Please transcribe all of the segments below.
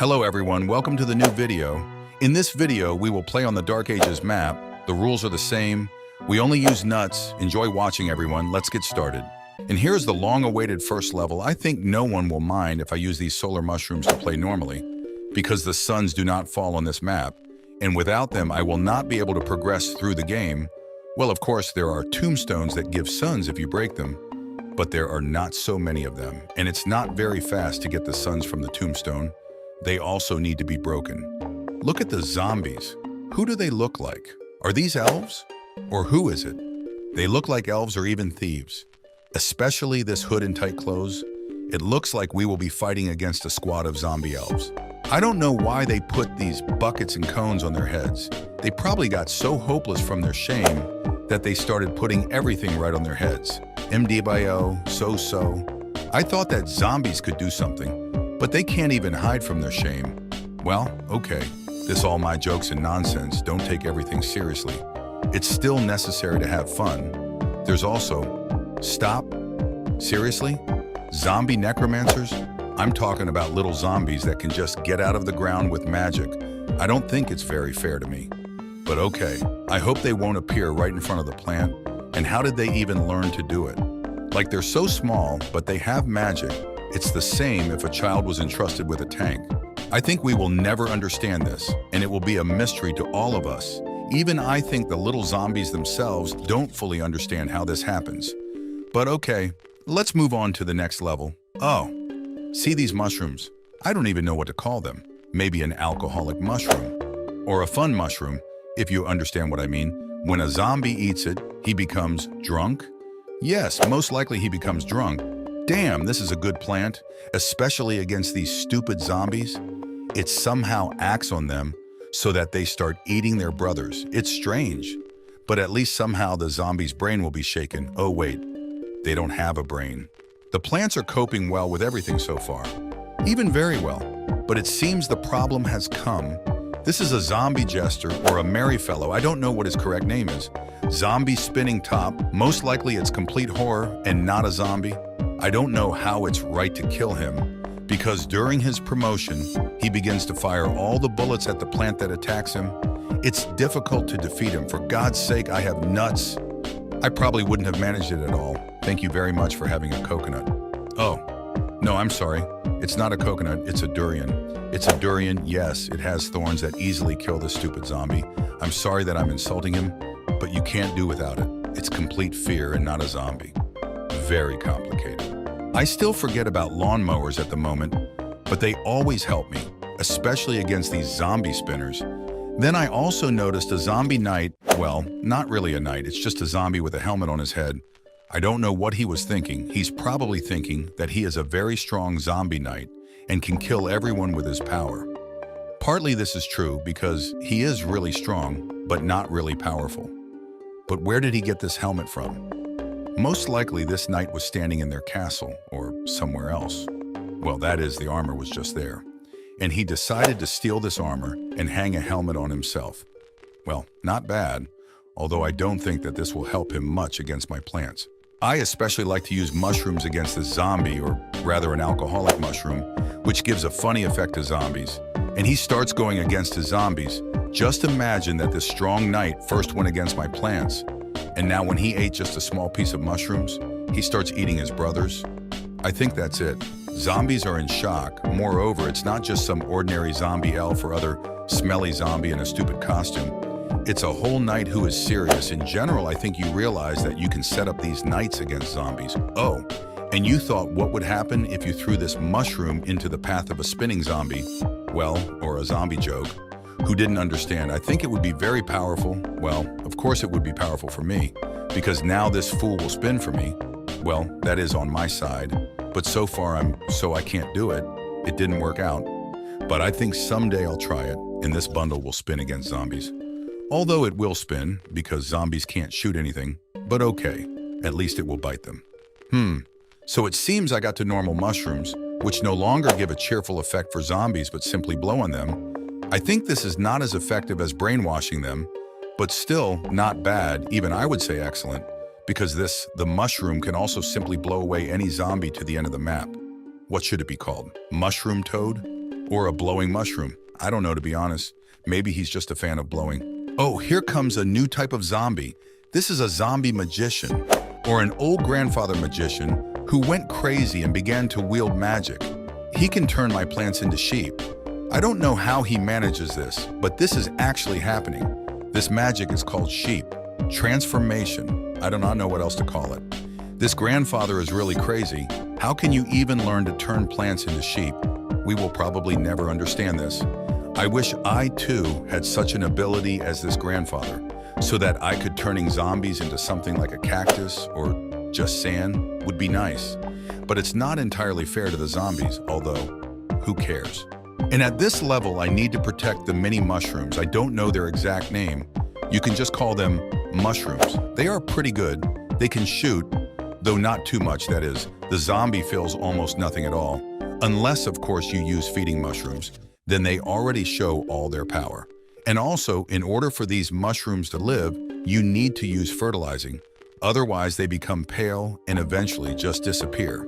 Hello everyone, welcome to the new video. In this video, we will play on the Dark Ages map. The rules are the same. We only use nuts. Enjoy watching everyone, let's get started. And here's the long-awaited first level. I think no one will mind if I use these solar mushrooms to play normally, because the suns do not fall on this map, and without them I will not be able to progress through the game. Well, of course, there are tombstones that give suns if you break them, but there are not so many of them, and it's not very fast to get the suns from the tombstone. They also need to be broken. Look at the zombies. Who do they look like? Are these elves? Or who is it? They look like elves or even thieves. Especially this hood and tight clothes. It looks like we will be fighting against a squad of zombie elves. I don't know why they put these buckets and cones on their heads. They probably got so hopeless from their shame that they started putting everything right on their heads. MDBIO, so-so. I thought that zombies could do something, but they can't even hide from their shame. Well, okay, this all my jokes and nonsense, don't take everything seriously. It's still necessary to have fun. There's also, stop, seriously? Zombie necromancers? I'm talking about little zombies that can just get out of the ground with magic. I don't think it's very fair to me. But okay, I hope they won't appear right in front of the plant. And how did they even learn to do it? Like they're so small, but they have magic. It's the same if a child was entrusted with a tank. I think we will never understand this, and it will be a mystery to all of us. Even I think the little zombies themselves don't fully understand how this happens. But okay, let's move on to the next level. Oh, see these mushrooms? I don't even know what to call them. Maybe an alcoholic mushroom, or a fun mushroom, if you understand what I mean. When a zombie eats it, he becomes drunk? Yes, most likely he becomes drunk. Damn, this is a good plant, especially against these stupid zombies. It somehow acts on them so that they start eating their brothers. It's strange, but at least somehow the zombie's brain will be shaken. Oh wait, they don't have a brain. The plants are coping well with everything so far, even very well, but it seems the problem has come. This is a zombie jester or a merry fellow. I don't know what his correct name is. Zombie spinning top. Most likely it's complete horror and not a zombie. I don't know how it's right to kill him, because during his promotion, he begins to fire all the bullets at the plant that attacks him. It's difficult to defeat him. For God's sake, I have nuts. I probably wouldn't have managed it at all. Thank you very much for having a coconut. Oh, no, I'm sorry. It's not a coconut, it's a durian. It's a durian, yes, it has thorns that easily kill this stupid zombie. I'm sorry that I'm insulting him, but you can't do without it. It's complete fear and not a zombie. Very complicated. I still forget about lawnmowers at the moment, but they always help me, especially against these zombie spinners. Then I also noticed a zombie knight. Well, not really a knight, it's just a zombie with a helmet on his head. I don't know what he was thinking. He's probably thinking that he is a very strong zombie knight and can kill everyone with his power. Partly this is true because he is really strong, but not really powerful. But where did he get this helmet from? Most likely this knight was standing in their castle or somewhere else. Well, that is, the armor was just there. And he decided to steal this armor and hang a helmet on himself. Well, not bad, although I don't think that this will help him much against my plants. I especially like to use mushrooms against this zombie, or rather an alcoholic mushroom, which gives a funny effect to zombies. And he starts going against his zombies. Just imagine that this strong knight first went against my plants, and now when he ate just a small piece of mushrooms, he starts eating his brothers. I think that's it. Zombies are in shock. Moreover, it's not just some ordinary zombie elf or other smelly zombie in a stupid costume. It's a whole knight who is serious. In general, I think you realize that you can set up these knights against zombies. Oh, and you thought what would happen if you threw this mushroom into the path of a spinning zombie? Well, or a zombie joke, who didn't understand. I think it would be very powerful. Well, of course it would be powerful for me, because now this fool will spin for me. Well, that is on my side, but so far I can't do it. It didn't work out. But I think someday I'll try it, and this bundle will spin against zombies. Although it will spin, because zombies can't shoot anything, but okay, at least it will bite them. So it seems I got to normal mushrooms, which no longer give a cheerful effect for zombies but simply blow on them. I think this is not as effective as brainwashing them, but still not bad, even I would say excellent, because the mushroom can also simply blow away any zombie to the end of the map. What should it be called? Mushroom toad? Or a blowing mushroom. I don't know, to be honest. Maybe he's just a fan of blowing. Oh, here comes a new type of zombie. This is a zombie magician, or an old grandfather magician who went crazy and began to wield magic. He can turn my plants into sheep. I don't know how he manages this, but this is actually happening. This magic is called sheep. Transformation. I do not know what else to call it. This grandfather is really crazy. How can you even learn to turn plants into sheep? We will probably never understand this. I wish I too had such an ability as this grandfather, so that I could turning zombies into something like a cactus or just sand would be nice. But it's not entirely fair to the zombies, although who cares? And at this level, I need to protect the mini mushrooms. I don't know their exact name. You can just call them mushrooms. They are pretty good. They can shoot, though not too much, that is. The zombie feels almost nothing at all. Unless, of course, you use feeding mushrooms. Then they already show all their power. And also, in order for these mushrooms to live, you need to use fertilizing. Otherwise, they become pale and eventually just disappear.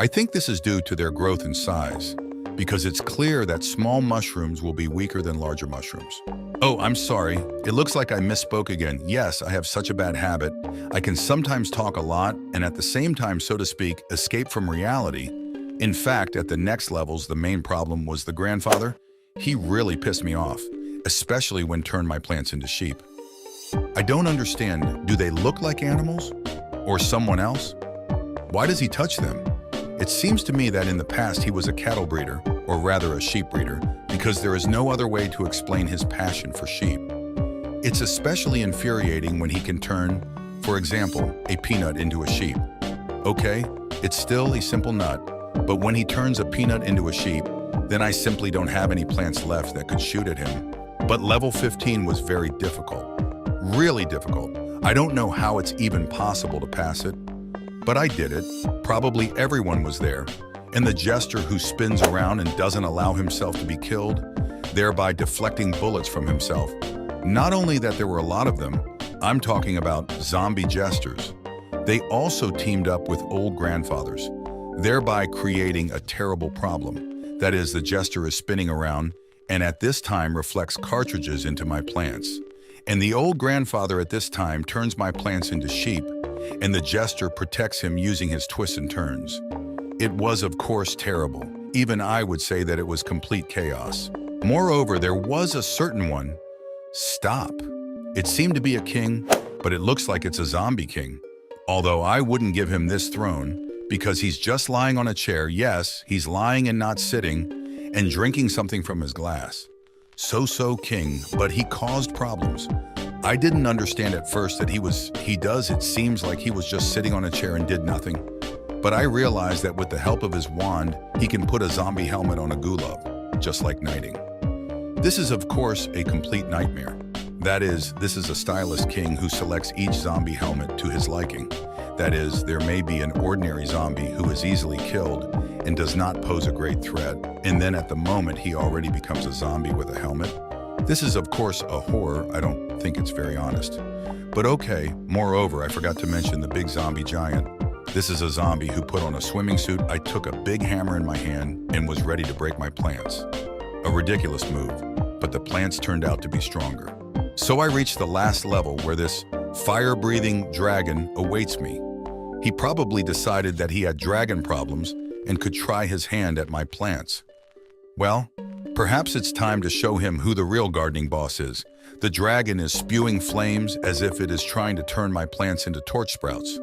I think this is due to their growth and size, because it's clear that small mushrooms will be weaker than larger mushrooms. Oh, I'm sorry. It looks like I misspoke again. Yes, I have such a bad habit. I can sometimes talk a lot and at the same time, so to speak, escape from reality. In fact, at the next levels, the main problem was the grandfather. He really pissed me off, especially when turned my plants into sheep. I don't understand, do they look like animals? Or someone else? Why does he touch them? It seems to me that in the past he was a cattle breeder, or rather a sheep breeder, because there is no other way to explain his passion for sheep. It's especially infuriating when he can turn, for example, a peanut into a sheep. Okay, it's still a simple nut, but when he turns a peanut into a sheep, then I simply don't have any plants left that could shoot at him. But level 15 was very difficult. Really difficult. I don't know how it's even possible to pass it, but I did it. Probably everyone was there. And the jester who spins around and doesn't allow himself to be killed, thereby deflecting bullets from himself. Not only that there were a lot of them, I'm talking about zombie jesters. They also teamed up with old grandfathers, thereby creating a terrible problem. That is, the jester is spinning around and at this time reflects cartridges into my plants. And the old grandfather at this time turns my plants into sheep, and the jester protects him using his twists and turns. It was, of course, terrible. Even I would say that it was complete chaos. Moreover, there was a certain one. Stop. It seemed to be a king, but it looks like it's a zombie king. Although I wouldn't give him this throne, because he's just lying on a chair. Yes, he's lying and not sitting, and drinking something from his glass. So king, but he caused problems. I didn't understand at first that it seems like he was just sitting on a chair and did nothing. But I realized that with the help of his wand, he can put a zombie helmet on a gulab, just like knighting. This is, of course, a complete nightmare. That is, this is a stylist king who selects each zombie helmet to his liking. That is, there may be an ordinary zombie who is easily killed and does not pose a great threat, and then at the moment he already becomes a zombie with a helmet. This is, of course, a horror. I don't think it's very honest. But okay, moreover, I forgot to mention the big zombie giant. This is a zombie who put on a swimming suit. I took a big hammer in my hand and was ready to break my plants. A ridiculous move, but the plants turned out to be stronger. So I reached the last level where this fire-breathing dragon awaits me. He probably decided that he had dragon problems and could try his hand at my plants. Well, perhaps it's time to show him who the real gardening boss is. The dragon is spewing flames as if it is trying to turn my plants into torch sprouts.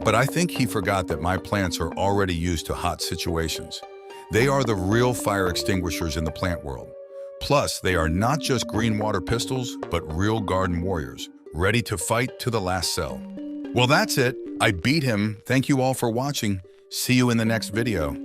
But I think he forgot that my plants are already used to hot situations. They are the real fire extinguishers in the plant world. Plus, they are not just green water pistols, but real garden warriors, ready to fight to the last cell. Well, that's it. I beat him. Thank you all for watching. See you in the next video.